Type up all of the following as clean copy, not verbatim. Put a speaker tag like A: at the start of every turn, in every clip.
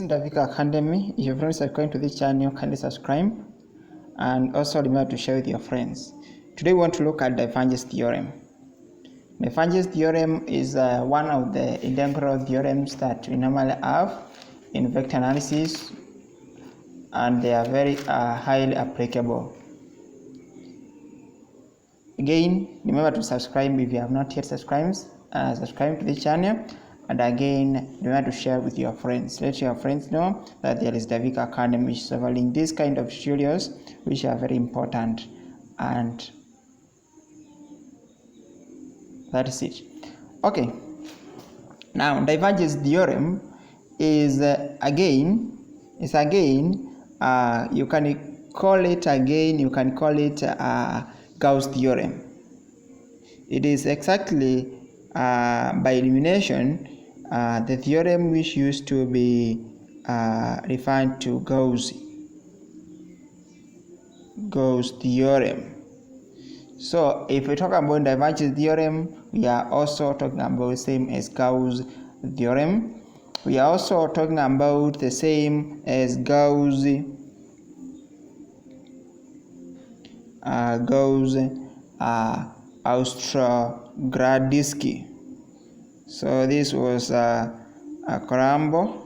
A: Davika Academy. If your friends are going to this channel, kindly subscribe and also remember to share with your friends. Today we want to look at Divergence theorem. Divergence theorem is one of the integral theorems that we normally have in vector analysis, and they are very highly applicable. Again, remember to subscribe if you have not yet subscribed. Subscribe to the channel, and again, remember to share with your friends. Let your friends know that there is Davika Academy which is offering this kind of tutorials which are very important, and that is it. Okay, now divergence theorem is again you can call it Gauss theorem. It is exactly by elimination the theorem which used to be referred to Gauss theorem. So if we talk about divergence theorem, we are also talking about the same as Gauss theorem. We are also talking about the same as Gauss-Ostrogradsky. So this was a combo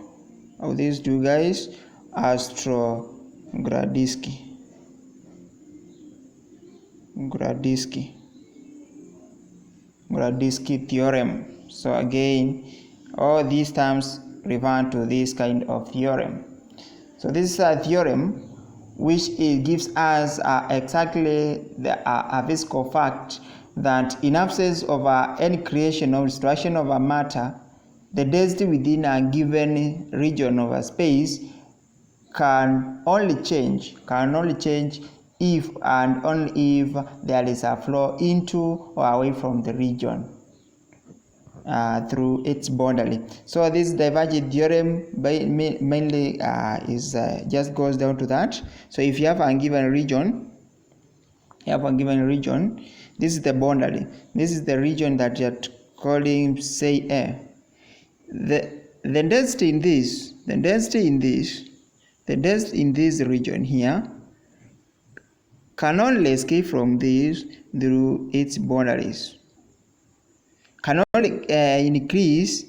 A: of these two guys, Ostrogradsky theorem. So again, all these terms refer to this kind of theorem. So this is a theorem which it gives us exactly a physical fact that in absence of any creation or destruction of a matter, the density within a given region of a space can only change if and only if there is a flow into or away from the region through its boundary. So this divergence theorem mainly just goes down to that. So if you have a given region, this is the boundary. This is the region that you're calling, say, A. The density in this region here can only escape from this through its boundaries. Can only increase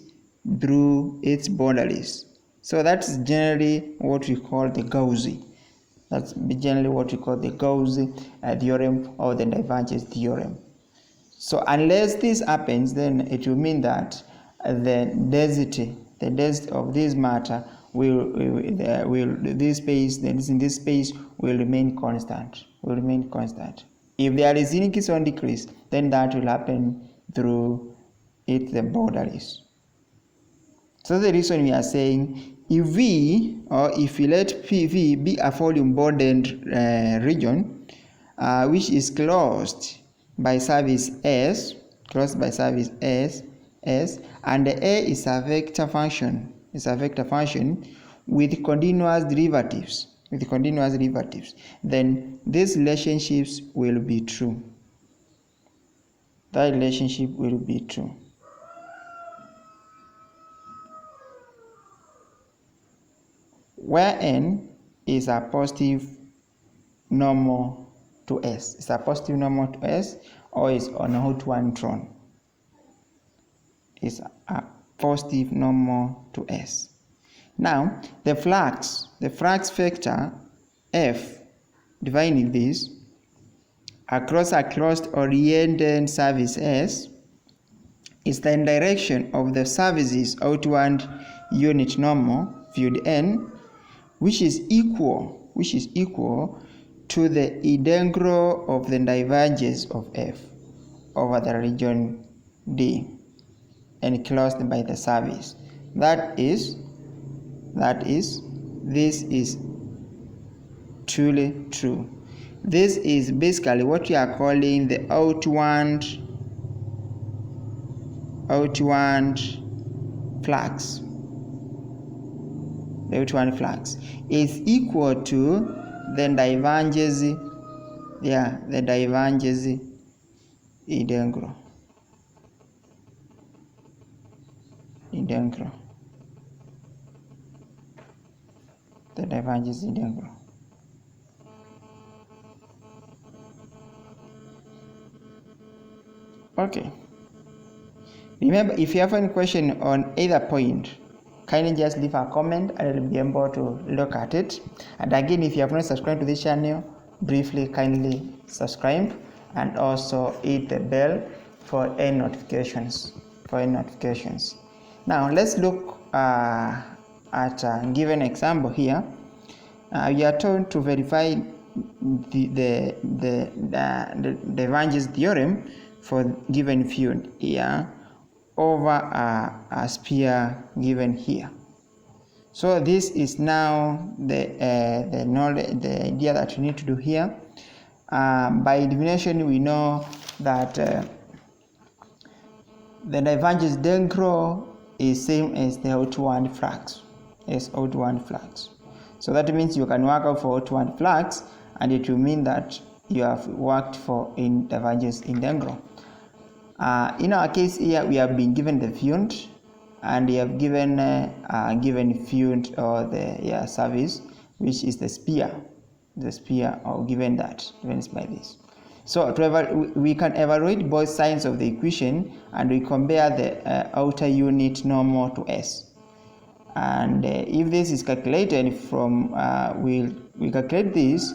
A: through its boundaries. So that's generally what we call the Gauss. That's generally what we call the Gauss theorem or the divergence theorem. So unless this happens, then it will mean that the density of this matter this space will remain constant. If there is increase or decrease, then that will happen through the boundaries. So the reason we are saying, if we let PV be a volume bounded region which is closed by surface S, and the A is a vector function with continuous derivatives, then these relationships will be true. That relationship will be true. Where n is a positive normal to S. It's a positive normal to S, or is on hot one neutron. It's a positive normal to S. Now, the flux vector F, defining this, across a closed oriented surface S, is the direction of the surface's outward unit normal, field N, which is equal to the integral of the divergence of F over the region D enclosed by the surface. That is, this is truly true. This is basically what we are calling the outward flux. The outward flux is equal to the divergence, integral. the divergence integral. Okay. Remember, if you have any question on either point, kindly just leave a comment and I'll be able to look at it. And again, if you have not subscribed to this channel, briefly kindly subscribe and also hit the bell for any notifications. Now let's look at a given example here. We are told to verify the Divergence theorem for given field here over a sphere given here. So this is now the idea that we need to do here. By definition, we know that the divergence integral is same as the outward flux. So that means you can work out for outward flux, and it will mean that you have worked for in divergence integral. In our case here, we have been given the field, and we have given given field or the surface, which is the sphere, or given by this. So we can evaluate both sides of the equation, and we compare the outer unit normal to S. And if this is calculated from, we calculate this.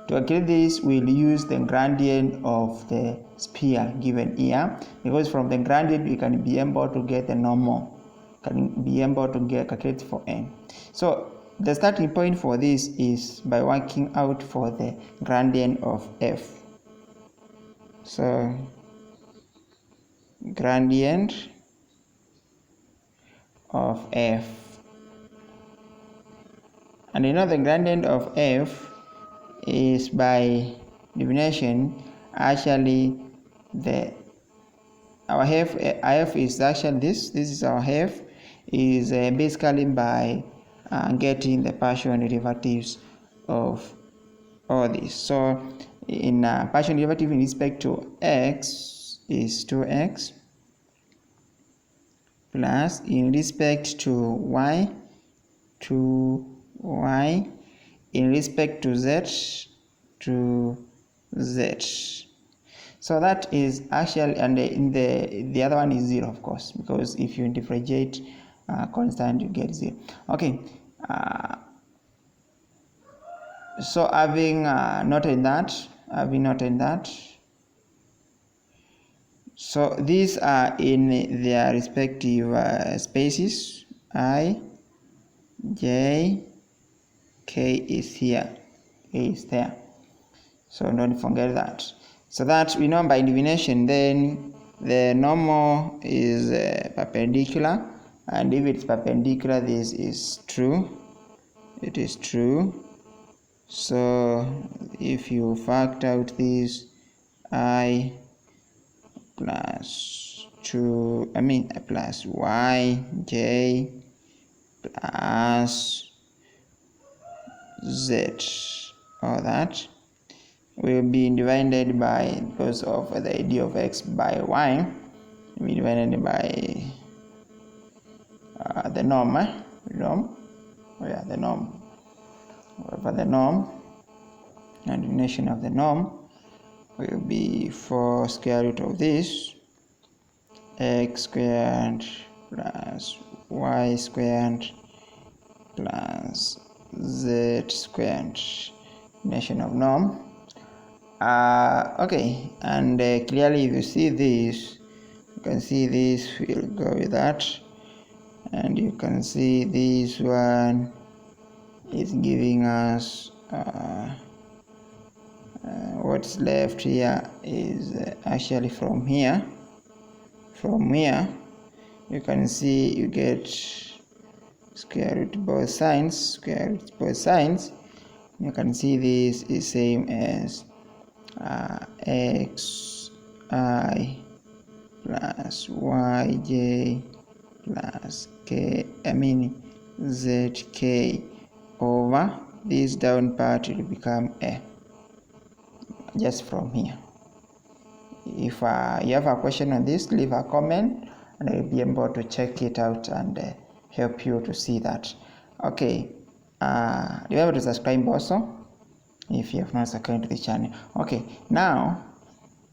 A: To calculate this, we'll use the gradient of the sphere given here, because from the gradient we can be able to get the normal, calculate for n. So the starting point for this is by working out for the gradient of f. So gradient of f, and you know the gradient of f is by definition actually our f is actually this is our f is basically by getting the partial derivatives of all this. So in partial derivative in respect to x is 2x plus in respect to y 2y, in respect to z to z. So that is actually, and in the other one is 0, of course, because if you differentiate constant you get 0. Okay, so having noted that, so these are in their respective spaces. I, j, k is here, a is there, so don't forget that. So that we know by definition, then the normal is perpendicular, and if it's perpendicular, this is true, it is true. So if you factor out this I plus 2, plus y j plus z, all that will be divided by, because of the idea of x by y, will be divided by the norm, the norm, whatever the norm, and definition of the norm will be 4 square root of this x squared plus y squared plus z squared, definition of norm. Okay, and clearly if you see this, you can see this will go with that, and you can see this one is giving us what's left here is actually from here you can see you get square root both sides. You can see this is same as x I plus y j plus k z k over this down part will become a, just from here. If you have a question on this, leave a comment and I'll be able to check it out and help you to see that. Okay, remember to subscribe also if you have not subscribed to the channel. Okay, now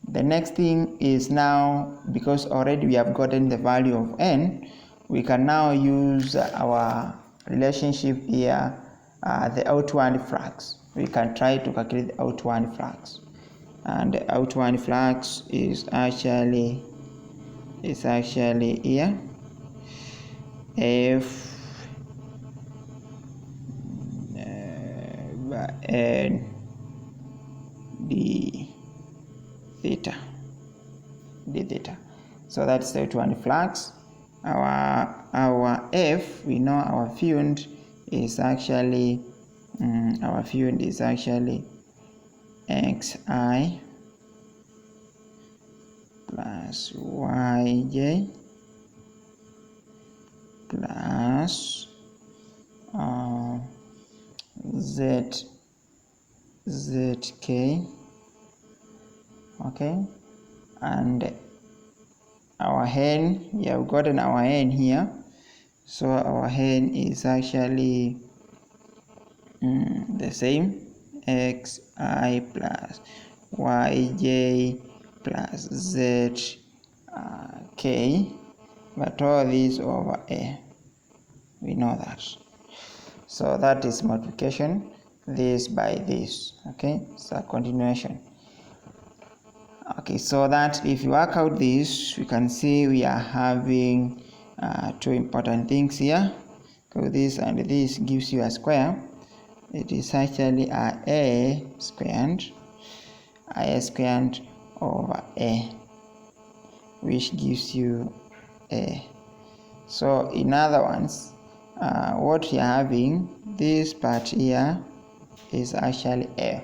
A: the next thing is, now because already we have gotten the value of n, we can now use our relationship here, the outward flux. We can try to calculate the outward flux, and the outward flux is actually here, F n d theta. So that's the outward flux. Our F, we know our field is actually xi plus yj plus zk. Okay, and our n, we have gotten our n here, so our n is actually the same, xi plus yj plus zk, but all this over a, we know that. So that is multiplication, this by this. Okay, so a continuation. Okay, so that if you work out this, we can see we are having two important things here. So this and this gives you a square. It is actually a squared over a, which gives you a. So in other words, what you are having, this part here is actually a.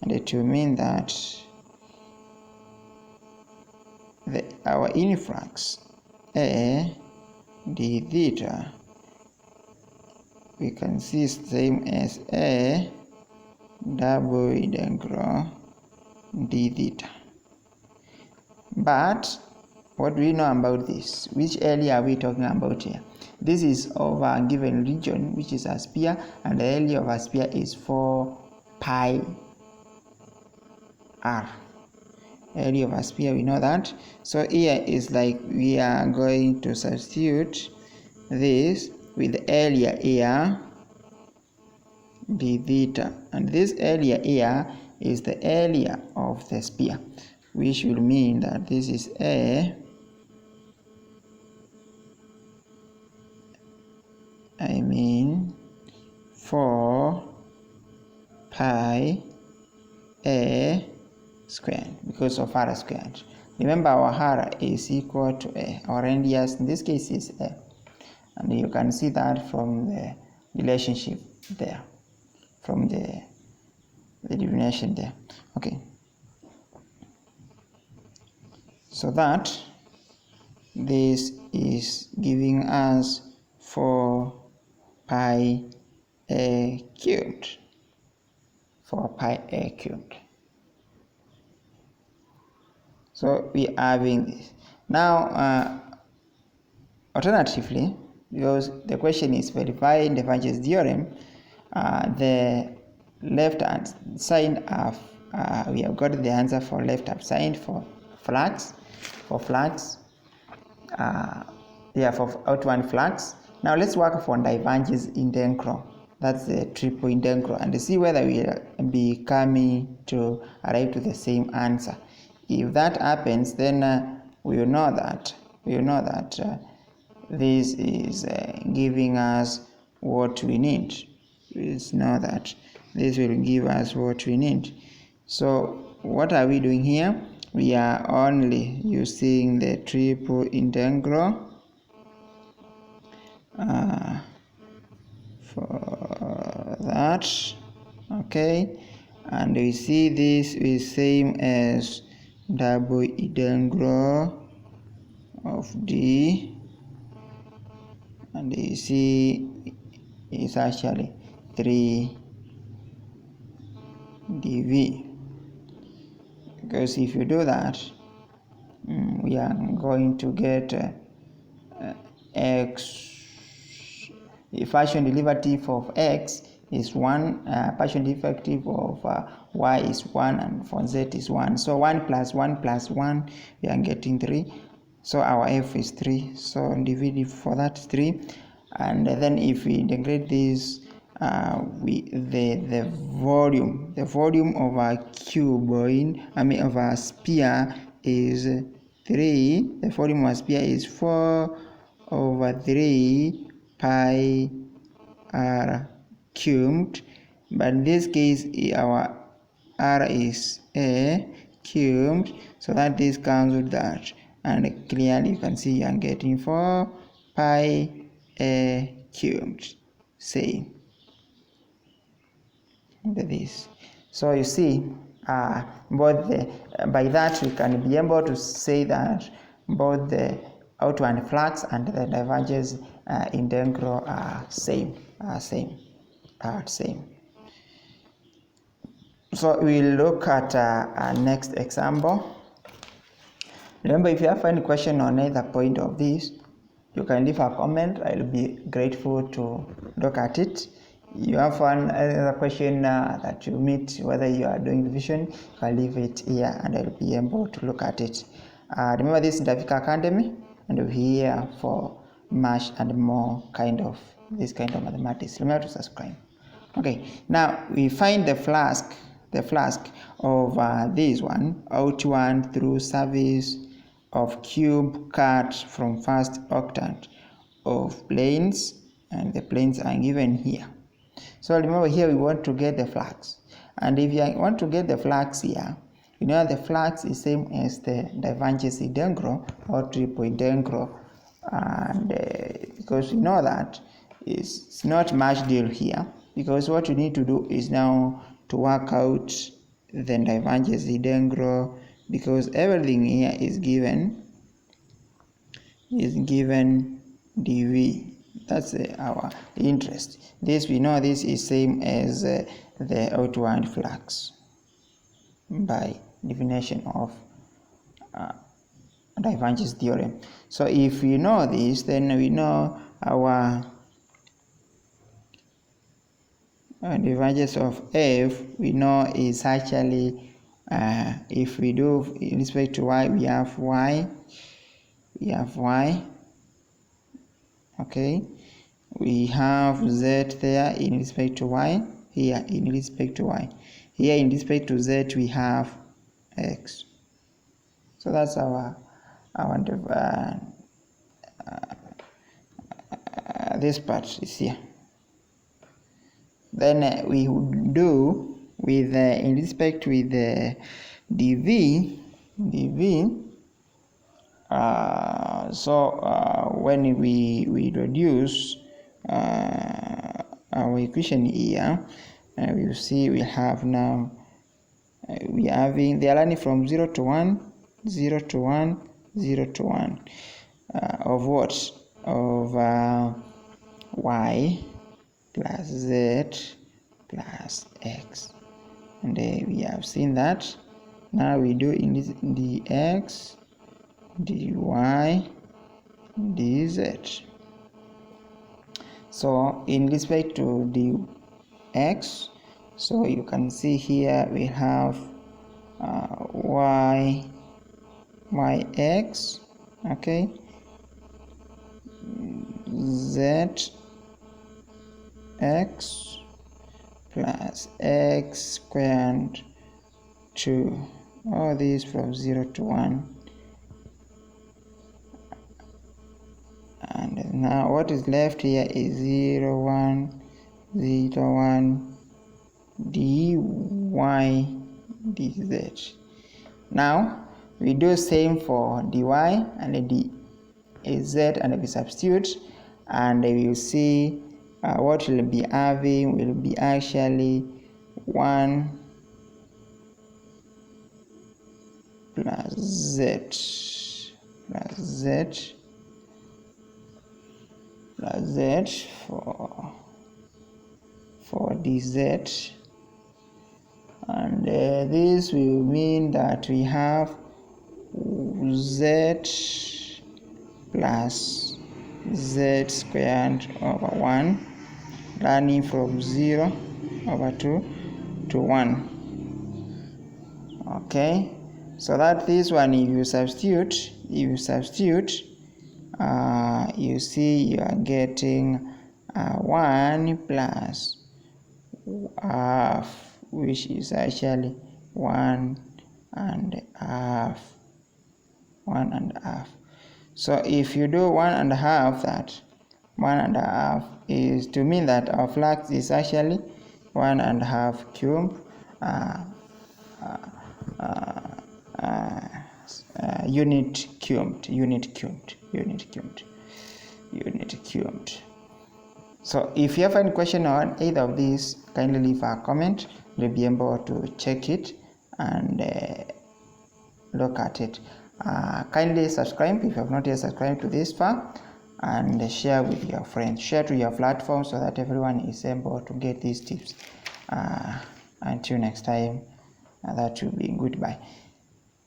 A: And it will mean that our influx a d theta, we can see is the same as a double integral d theta. But what do we know about this? Which area are we talking about here? This is over a given region, which is a sphere, and the area of a sphere is 4 pi r. Area of a sphere, we know that. So here is like we are going to substitute this with the area here d theta, and this area here is the area of the sphere, which will mean that this is a, 4 pi a squared, because of r squared. Remember, our r is equal to a, our radius in this case is a, and you can see that from the relationship there, from the definition there. Okay, so that this is giving us 4 pi a cubed. So we are having this. Now, alternatively, because the question is verifying the Divergence theorem, the left hand side of we have got the answer for left hand side for flux, for outward flux. Now let's work for divergence integral. That's the triple integral, and see whether we will be coming to arrive to the same answer. If that happens, then we will know that this is giving us what we need. We know that this will give us what we need. So what are we doing here? We are only using the triple integral for that. Okay, and we see this is same as double integral of d, and you see it's actually 3 dv, because if you do that, we are going to get x the partial derivative of x is 1, partial derivative of y is 1, and for z is 1. So 1 plus 1 plus 1, we are getting 3. So our f is 3. So divided for that 3. And then if we integrate this, the volume of our cuboid, of our sphere is 3. The volume of our sphere is 4 over 3 pi r cubed, but in this case our r is a cubed, so that this comes with that, and clearly you can see I'm getting 4 pi a cubed. Say this. So you see, both by that we can be able to say that both the outward flux and the divergence integral are same. So we'll look at our next example. Remember, if you have any question on either point of this, you can leave a comment. I'll be grateful to look at it. You have another question that you meet, whether you are doing revision, you can leave it here and I'll be able to look at it. Remember, this is Davika Academy, and we're here for much and more this kind of mathematics. Remember to subscribe. Okay, now we find the flask of this one, outward through surface of cube cut from first octant of planes, and the planes are given here. So remember, here we want to get the flux, and if you want to get the flux here, you know the flux is same as the divergence integral or triple integral, and because we know that it's not much deal here, because what you need to do is now to work out the divergence integral, because everything here is given dv. That's our interest. This we know this is same as the outward flux by definition of divergence theorem. So if we know this, then we know our divergence of f, we know is actually, if we do in respect to y, we have y, okay, we have z there in respect to y, here in respect to y, here in respect to z we have x. So that's our this part is here. Then we would do with in respect with the dv. When we reduce our equation here, we will see we have now we are having they are running from 0 to 1, 0 to 1, 0 to 1 of what? Of y plus z plus x, and we have seen that. Now we do in this dx, dy, dz. So in respect to dx, so you can see here we have yx, okay, z x plus x squared 2, all these from 0 to 1. And now what is left here is 0, 1, 0, 1, dy dz. Now we do same for dy and dz, and we substitute, and we will see what we'll be having will be actually 1 plus z for dz, and this will mean that we have z plus z squared over 1, running from 0 over 2 to 1. Okay, so that this one, if you substitute, you see you are getting 1 plus half, which is actually 1 and a half. So if you do 1 and a half, that 1 and a half is to mean that our flux is actually 1 and a half cube unit cubed. So if you have any question on either of these, kindly leave a comment. We'll be able to check it and look at it. Kindly subscribe if you have not yet subscribed to this far, and share with your friends. Share to your platform so that everyone is able to get these tips. Until next time, that will be goodbye.